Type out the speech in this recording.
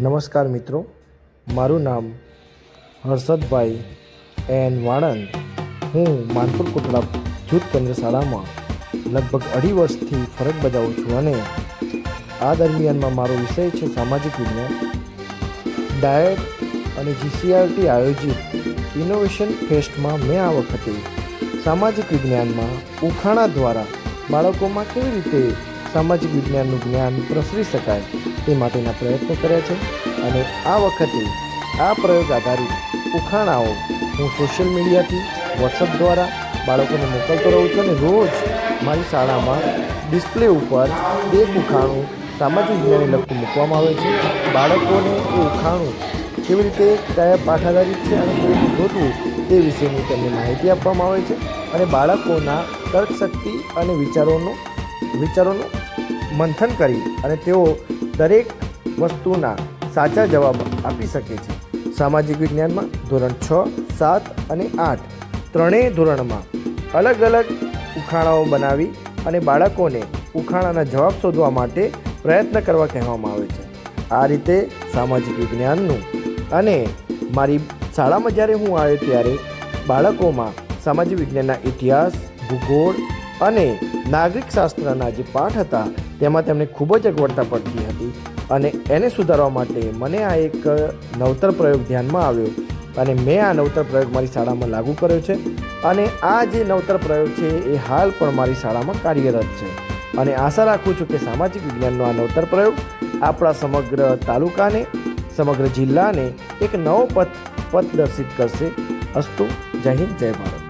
નમસ્કાર મિત્રો, મારું નામ હર્ષદભાઈ એન વાણંદ। હું માનપુર કોટડા જૂથ કેન્દ્ર શાળામાં લગભગ 2.5 વર્ષથી ફરજ બજાવું છું અને આ દરમિયાનમાં મારો વિષય છે સામાજિક વિજ્ઞાન। ડાયટ અને જીસીઆરટી આયોજિત ઇનોવેશન ફેસ્ટમાં મેં આ વખતે સામાજિક વિજ્ઞાનમાં ઉખાણા દ્વારા બાળકોમાં કેવી રીતે સામાજિક વિજ્ઞાનનું જ્ઞાન પ્રસરી શકાય તે માટેના પ્રયત્નો કર્યા છે અને આ વખતે આ પ્રયોગ આધારિત ઉખાણાઓ હું સોશિયલ મીડિયાથી વોટ્સઅપ દ્વારા બાળકોને મોકલતો રહું છું અને રોજ મારી શાળામાં ડિસ્પ્લે ઉપર એક ઉખાણું સામાજિક વિજ્ઞાનને લગતું મૂકવામાં આવે છે। બાળકોને એ ઉખાણું કેવી રીતે કયા પાઠ આધારિત છે અને કેવી રીતે શોધવું તે વિશેની તેમને માહિતી આપવામાં આવે છે અને બાળકોના તર્કશક્તિ અને વિચારોનું મંથન કરી અને તેઓ દરેક વસ્તુના સાચા જવાબ આપી શકે છે। સામાજિક વિજ્ઞાનમાં ધોરણ 6, 7 અને 8 ત્રણેય ધોરણમાં અલગ અલગ ઉખાણાઓ બનાવી અને બાળકોને ઉખાણાના જવાબ શોધવા માટે પ્રયત્ન કરવા કહેવામાં આવે છે। આ રીતે સામાજિક વિજ્ઞાનનું અને મારી શાળામાં જ્યારે હું આવ્યો ત્યારે બાળકોમાં સામાજિક વિજ્ઞાનના ઇતિહાસ, ભૂગોળ અને નાગરિક શાસ્ત્રના જે પાઠ હતા તેમાં તેમને ખૂબ જ અગવડતા પડતી હતી અને એને સુધારવા માટે મને આ એક નવતર પ્રયોગ ધ્યાનમાં આવ્યો અને મેં આ નવતર પ્રયોગ મારી શાળામાં લાગુ કર્યો છે અને આ જે નવતર પ્રયોગ છે એ હાલ પણ મારી શાળામાં કાર્યરત છે અને આશા રાખું છું કે સામાજિક વિજ્ઞાનનો આ નવતર પ્રયોગ આપણા સમગ્ર તાલુકાને, સમગ્ર જિલ્લાને એક નવો પથ દર્શિત કરશે। અસ્તુ, જય હિન્દ, જય ભારત।